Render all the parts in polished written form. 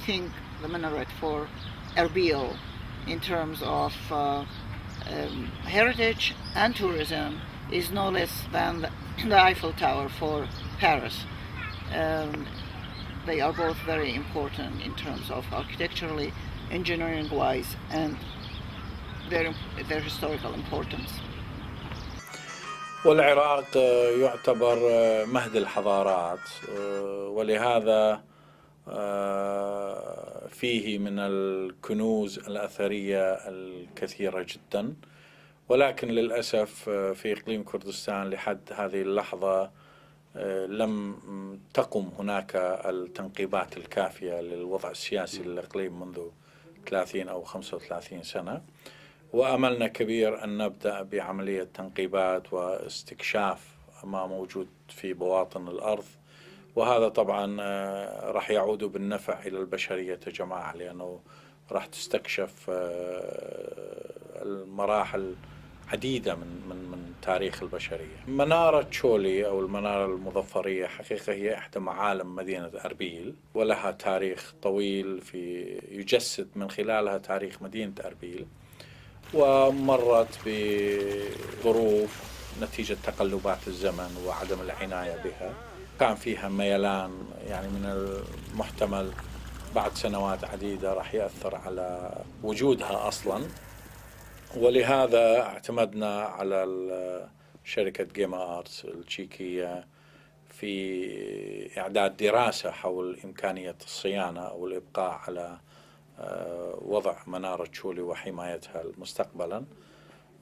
think the minaret for Erbil in terms of heritage and tourism is no less than the Eiffel Tower for Paris. They are both very important in terms of architecturally, engineering-wise, and their historical importance. والعراق يعتبر مهد الحضارات، ولهذا فيه من الكنوز الأثرية الكثيرة جدا، ولكن للأسف في إقليم كردستان لحد هذه اللحظة لم تقم هناك التنقيبات الكافية للوضع السياسي للإقليم منذ 30 أو 35 سنة، وأملنا كبير أن نبدأ بعملية تنقيبات واستكشاف ما موجود في بواطن الأرض، وهذا طبعا راح يعود بالنفع إلى البشرية جماعة، لأنه راح تستكشف المراحل عديدة من تاريخ البشرية. منارة تشولي أو المنارة المظفرية حقيقة هي إحدى معالم مدينة أربيل، ولها تاريخ طويل يجسد من خلالها تاريخ مدينة أربيل، ومرت بظروف نتيجة تقلبات الزمن وعدم العناية بها. كان فيها ميلان يعني من المحتمل بعد سنوات عديدة راح يأثر على وجودها أصلا، ولهذا اعتمدنا على شركة جيما آرت التشيكية في إعداد دراسة حول إمكانية الصيانة أو الإبقاء على وضع منارة تشولي وحمايتها مستقبلا،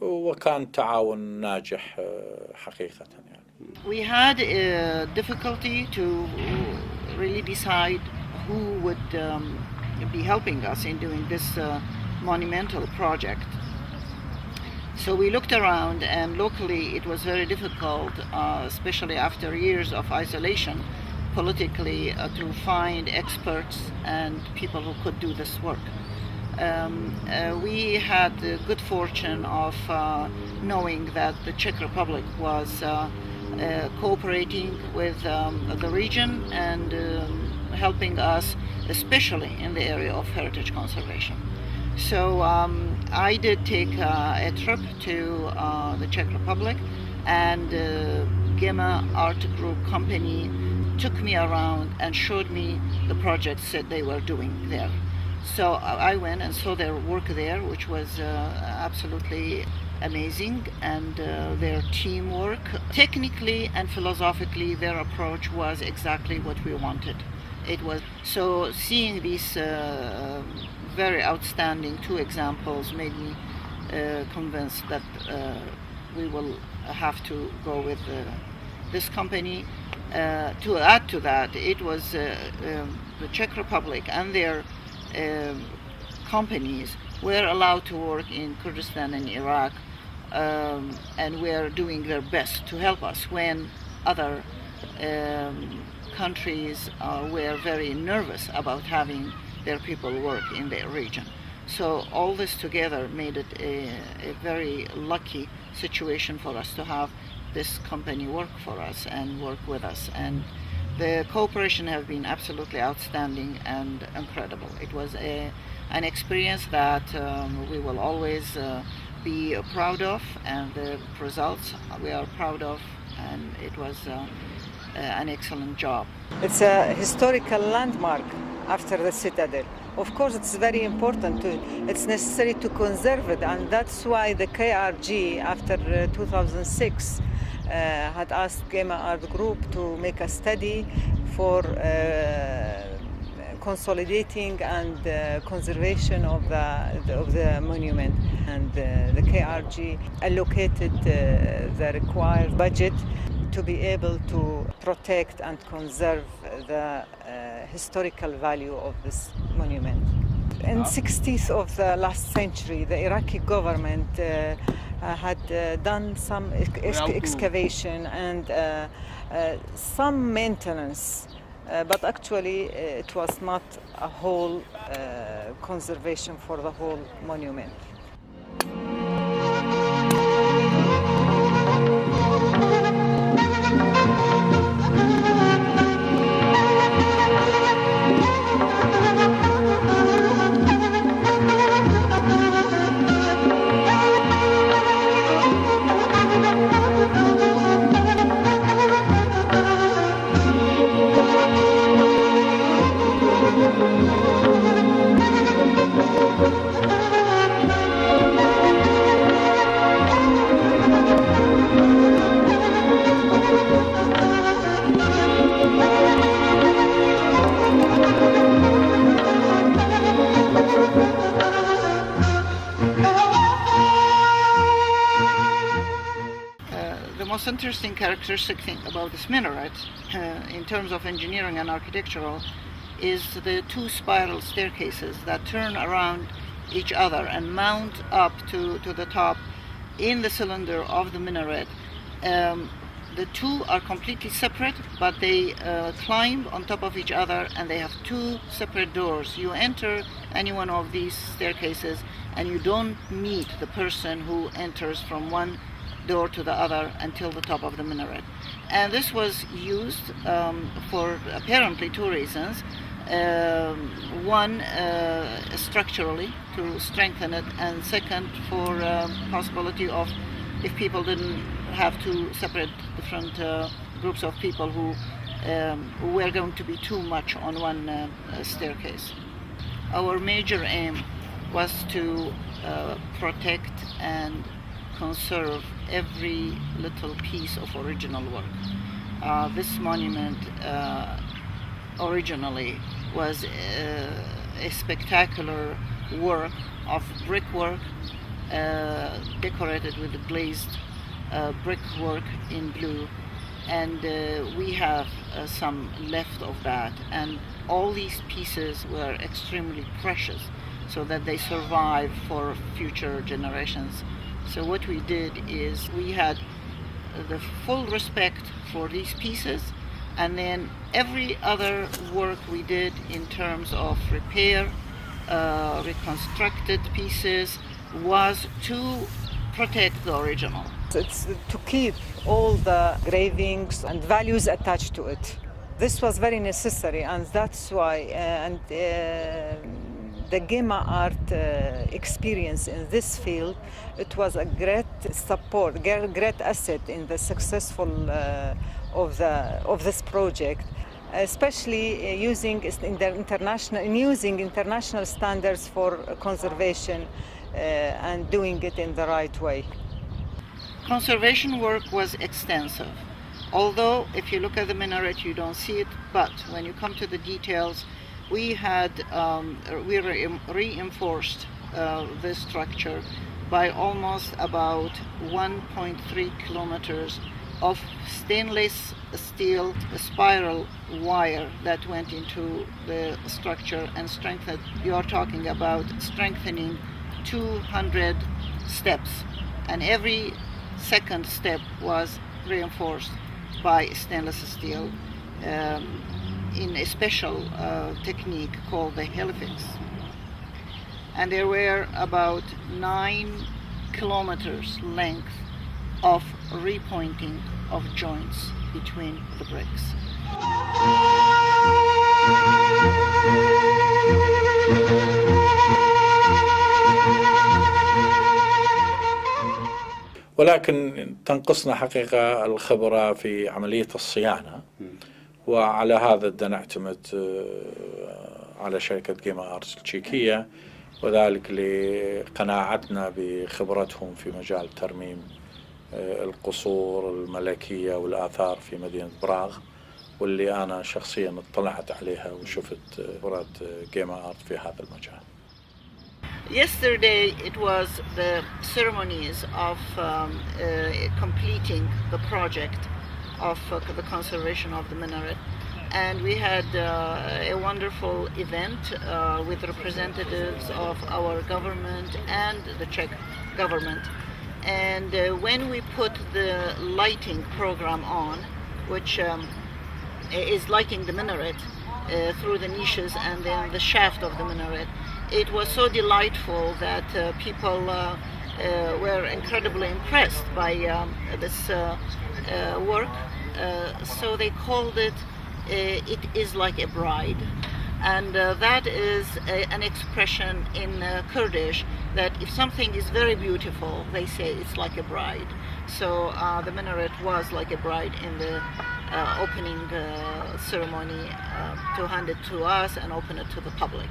وكان تعاون ناجح حقيقة يعني. We had a difficulty to really decide who would be helping us in doing this monumental project. So we looked around, and locally it was very difficult, especially after years of isolation politically, to find experts and people who could do this work. We had the good fortune of knowing that the Czech Republic was cooperating with the region and helping us, especially in the area of heritage conservation. So I did take a trip to the Czech Republic, and GEMA Art Group company took me around and showed me the projects that they were doing there. So I went and saw their work there, which was absolutely amazing, and their teamwork. Technically and philosophically, their approach was exactly what we wanted. It was so seeing these very outstanding two examples made me convinced that we will have to go with this company. To add to that, it was the Czech Republic and their companies were allowed to work in Kurdistan and Iraq, and were doing their best to help us when other countries were very nervous about having their people work in their region. So all this together made it a very lucky situation for us to have this company work for us and work with us. And the cooperation have been absolutely outstanding and incredible. It was an experience that we will always be proud of, and the results we are proud of, and it was an excellent job. It's a historical landmark after the citadel. Of course, it's very important it's necessary to conserve it, and that's why the KRG after 2006 had asked GEMA Art Group to make a study for consolidating and conservation of the monument, and the KRG allocated the required budget to be able to protect and conserve the historical value of this monument. In the 60s of the last century, the Iraqi government had done some excavation and some maintenance, but actually it was not a whole conservation for the whole monument. most interesting characteristic thing about this minaret, in terms of engineering and architectural, is the two spiral staircases that turn around each other and mount up to the top in the cylinder of the minaret. The two are completely separate, but they climb on top of each other, and they have two separate doors. You enter any one of these staircases and you don't meet the person who enters from one door to the other until the top of the minaret. And this was used for apparently two reasons. One, structurally, to strengthen it, and second, for possibility of, if people didn't have two separate different groups of people who were going to be too much on one staircase. Our major aim was to protect and conserve every little piece of original work. This monument originally was a spectacular work of brickwork decorated with glazed brickwork in blue, and we have some left of that, and all these pieces were extremely precious so that they survive for future generations. So what we did is we had the full respect for these pieces, and then every other work we did in terms of repair, reconstructed pieces, was to protect the original. It's to keep all the engravings and values attached to it. This was very necessary, and that's why the GEMA art experience in this field, it was a great support, great asset in the successful of this project, especially using international standards for conservation and doing it in the right way. Conservation work was extensive. Although if you look at the minaret you don't see it, but when you come to the details, we reinforced this structure by almost about 1.3 kilometers of stainless steel spiral wire that went into the structure and strengthened. You are talking about strengthening 200 steps, and every second step was reinforced by stainless steel in a special technique called the helifix. And there were about 9 kilometers length of repointing of joints between the bricks. ولكن تنقصنا حقيقة الخبرة في عملية الصيانة، وعلى هذا بدنا نعتمد على شركة جيما آرت التشيكية، وذلك لقناعتنا بخبرتهم في مجال ترميم القصور الملكية والآثار في مدينة براغ، واللي أنا شخصيا اطلعت عليها وشفت خبرة جيما آرت في هذا المجال. Yesterday it was the ceremonies of completing the project of the conservation of the minaret, and we had a wonderful event with representatives of our government and the Czech government. And when we put the lighting program on, which is lighting the minaret through the niches and then the shaft of the minaret, it was so delightful that people were incredibly impressed by this work. So they called it, it is like a bride. And that is an expression in Kurdish that if something is very beautiful, they say it's like a bride. So the minaret was like a bride in the opening ceremony to hand it to us and open it to the public.